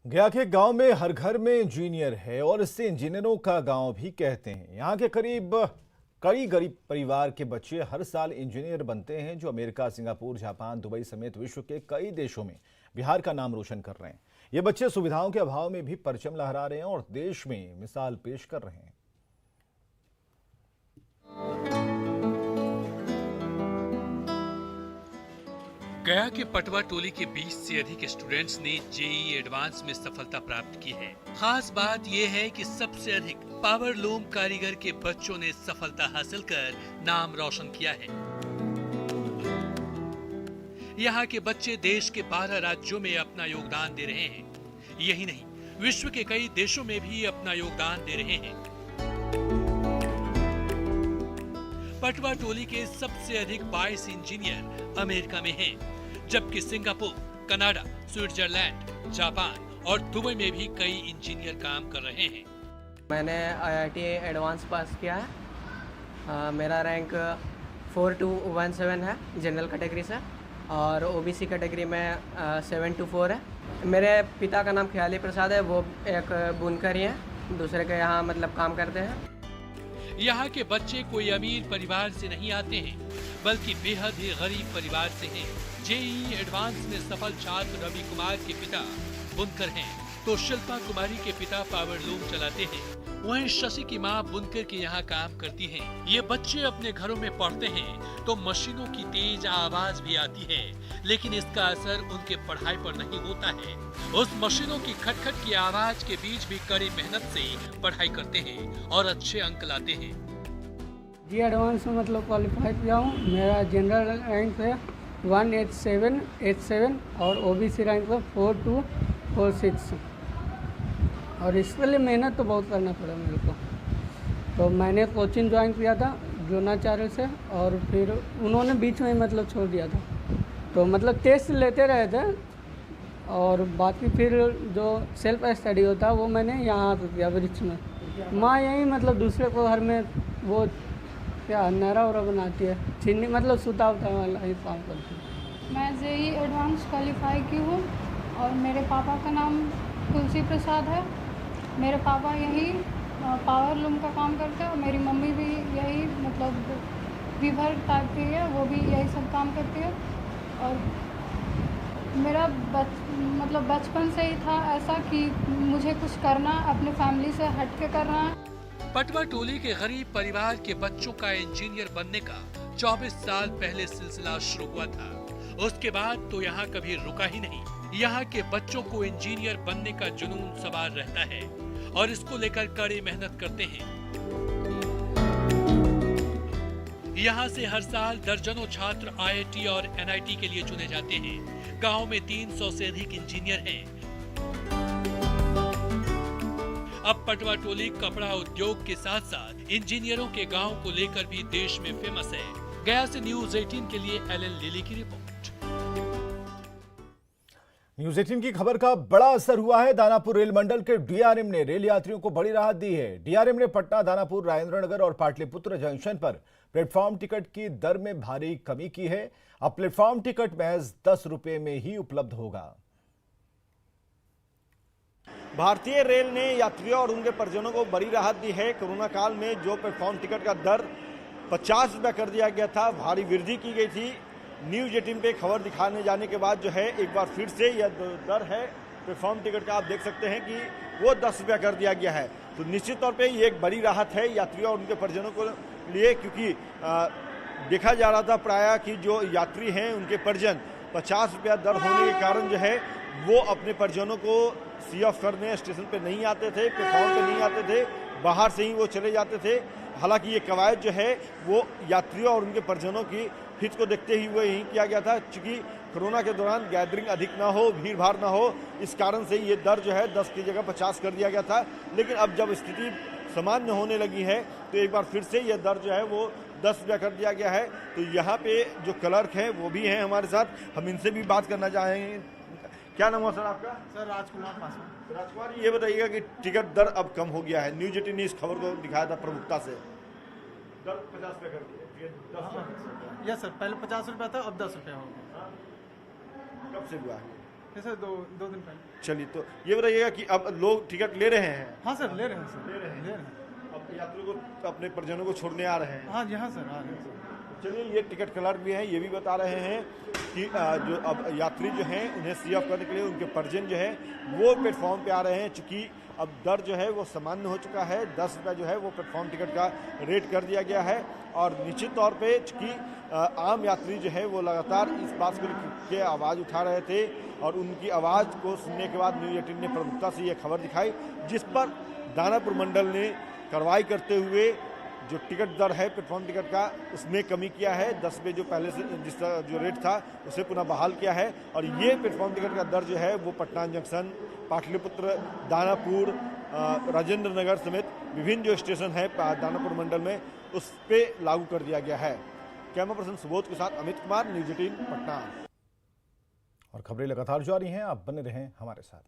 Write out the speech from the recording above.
गया के गांव में हर घर में इंजीनियर है और इससे इंजीनियरों का गांव भी कहते हैं। यहाँ के करीब कई गरीब परिवार के बच्चे हर साल इंजीनियर बनते हैं, जो अमेरिका, सिंगापुर, जापान, दुबई समेत विश्व के कई देशों में बिहार का नाम रोशन कर रहे हैं। ये बच्चे सुविधाओं के अभाव में भी परचम लहरा रहे हैं और देश में मिसाल पेश कर रहे हैं। गया के पटवा टोली के 20 से अधिक स्टूडेंट्स ने जेईई एडवांस में सफलता प्राप्त की है। खास बात यह है कि सबसे अधिक पावर लूम कारीगर के बच्चों ने सफलता हासिल कर नाम रोशन किया है। यहाँ के बच्चे देश के 12 राज्यों में अपना योगदान दे रहे हैं। यही नहीं, विश्व के कई देशों में भी अपना योगदान दे रहे हैं। पटवा टोली के सबसे अधिक 22 इंजीनियर अमेरिका में हैं, जबकि सिंगापुर, कनाडा, स्विट्जरलैंड, जापान और दुबई में भी कई इंजीनियर काम कर रहे हैं। मैंने IIT एडवांस पास किया है। मेरा रैंक 4217 है जनरल कैटेगरी से, और OBC कैटेगरी में 724 है। मेरे पिता का नाम ख्याली प्रसाद है, वो एक बुनकर ही हैं, दूसरे के यहाँ मतलब काम करते हैं। यहाँ के बच्चे कोई अमीर परिवार से नहीं आते हैं, बल्कि बेहद ही गरीब परिवार से हैं। जेईई एडवांस में सफल छात्र रवि कुमार के पिता बुनकर हैं, तो शिल्पा कुमारी के पिता पावर लूम चलाते हैं। वहीं शशि की मां बुनकर के यहाँ काम करती हैं। ये बच्चे अपने घरों में पढ़ते हैं तो मशीनों की तेज आवाज भी आती है, लेकिन इसका असर उनके पढ़ाई पर नहीं होता है। उस मशीनों की खटखट की आवाज के बीच भी कड़ी मेहनत से पढ़ाई करते हैं और अच्छे अंक लाते हैं। जी एडवांस में मतलब क्वालिफाई किया हूँ। मेरा जनरल रैंक है 18787 और OBC रैंक है 4246। और इसके लिए मेहनत तो बहुत करना पड़ा मेरे को। तो मैंने कोचिंग ज्वाइन किया था द्रोणाचार्य से, और फिर उन्होंने बीच में मतलब छोड़ दिया था। तो मतलब टेस्ट लेते रहे थे, और बाकी फिर जो सेल्फ स्टडी होता है वो मैंने यहाँ पे किया वृक्ष में। माँ यही मतलब दूसरे को घर में वो क्या नारा वारा बनाती है, चीनी मतलब सूता उता वाला ही काम करती है। मैं जेईई एडवांस क्वालिफाई की हूँ और मेरे पापा का नाम तुलसी प्रसाद है। मेरे पापा यही पावर लूम का काम करते हैं और मेरी मम्मी भी यही मतलब वीवर टाइप की है, वो भी यही सब काम करती है। और मेरा मतलब बचपन से ही था ऐसा कि मुझे कुछ करना, अपने फैमिली से हट के करना है। पटवा टोली के गरीब परिवार के बच्चों का इंजीनियर बनने का 24 साल पहले सिलसिला शुरू हुआ था। उसके बाद तो यहाँ कभी रुका ही नहीं। यहाँ के बच्चों को इंजीनियर बनने का जुनून सवार रहता है और इसको लेकर कड़ी मेहनत करते हैं। यहाँ से हर साल दर्जनों छात्र IIT और NIT के लिए चुने जाते हैं। गांव में 300 से अधिक इंजीनियर हैं। अब पटवा टोली कपड़ा उद्योग के साथ साथ इंजीनियरों के गांव को लेकर भी देश में फेमस है। गया से न्यूज़ 18 के लिए LN लिली की रिपोर्ट। न्यूज़ 18 की खबर का बड़ा असर हुआ है। दानापुर रेल मंडल के DRM ने रेल यात्रियों को बड़ी राहत दी है। DRM ने पटना, दानापुर, राजेंद्रनगर और पाटलिपुत्र जंक्शन पर प्लेटफॉर्म टिकट की दर में भारी कमी की है। अब प्लेटफॉर्म टिकट महज 10 रुपए में ही उपलब्ध होगा। भारतीय रेल ने यात्रियों और उनके परिजनों को बड़ी राहत दी है। कोरोना काल में जो प्लेटफॉर्म टिकट का दर 50 रुपया कर दिया गया था, भारी वृद्धि की गई थी। न्यूज़ 18 पे खबर दिखाने जाने के बाद जो है एक बार फिर से यह दर है प्लेटफॉर्म टिकट का, आप देख सकते हैं कि वो 10 रुपया कर दिया गया है। तो निश्चित तौर पे ये एक बड़ी राहत है यात्रियों और उनके परिजनों को लिए, क्योंकि देखा जा रहा था प्रायः कि जो यात्री हैं उनके परिजन 50 रुपया दर होने के कारण जो है वो अपने परिजनों को सी ऑफ करने स्टेशन पे नहीं आते थे, प्लेटफॉर्म पे नहीं आते थे, बाहर से ही वो चले जाते थे। हालांकि ये कवायद जो है वो यात्रियों और उनके परिजनों की हित को देखते हुए ही किया गया था, क्योंकि कोरोना के दौरान गैदरिंग अधिक ना हो, भीड़ भाड़ ना हो, इस कारण से ये दर जो है 10 की जगह 50 कर दिया गया था। लेकिन अब जब स्थिति सामान्य होने लगी है तो एक बार फिर से यह दर जो है वो 10 रुपया कर दिया गया है। तो यहाँ पे जो क्लर्क हैं वो भी हैं हमारे साथ, हम इनसे भी बात करना चाहेंगे। क्या नाम है सर आपका? सर राजकुमार पासवान। राजकुमार, ये बताइएगा कि टिकट दर अब कम हो गया है। न्यूज़ 18 ने इस खबर को दिखाया था प्रमुखता से, दर 50 रुपया कर दिया। यस सर, पहले 50 रुपया था, अब 10 रुपया हो गया। कब से हुआ है? जैसे दो दिन पहले। चलिए, तो ये बताइएगा कि अब लोग टिकट ले रहे हैं? हाँ सर, ले रहे हैं सर, ले रहे हैं। ले रहे हैं। अब यात्रियों को अपने परिजनों को छोड़ने आ रहे हैं? हाँ जी, हाँ सर, आ रहे हैं सर। चलिए, ये टिकट क्लर्क भी हैं, ये भी बता रहे हैं कि जो अब यात्री जो हैं उन्हें सी ऑफ करने के लिए उनके परिजन जो है वो प्लेटफॉर्म पे आ रहे हैं। चूँकि अब दर जो है वो सामान्य हो चुका है, 10 रुपये जो है वो प्लेटफॉर्म टिकट का रेट कर दिया गया है। और निश्चित तौर पे चूँकि आम यात्री जो है वो लगातार इस बात को के आवाज़ उठा रहे थे और उनकी आवाज़ को सुनने के बाद न्यूज़ 18 ने प्रमुखता से ये खबर दिखाई, जिस पर दानापुर मंडल ने कार्रवाई करते हुए जो टिकट दर है प्लेटफॉर्म टिकट का उसमें कमी किया है। 10 रुपये जो पहले से जिस जो रेट था उसे पुनः बहाल किया है। और ये प्लेटफॉर्म टिकट का दर जो है वो पटना जंक्शन, पाटलिपुत्र, दानापुर, राजेंद्र नगर समेत विभिन्न जो स्टेशन है दानापुर मंडल में उस पर लागू कर दिया गया है। कैमरा पर्सन सुबोध के साथ अमित कुमार, न्यूज़ 18 पटना। और खबरें लगातार जारी हैं, आप बने रहें हमारे साथ।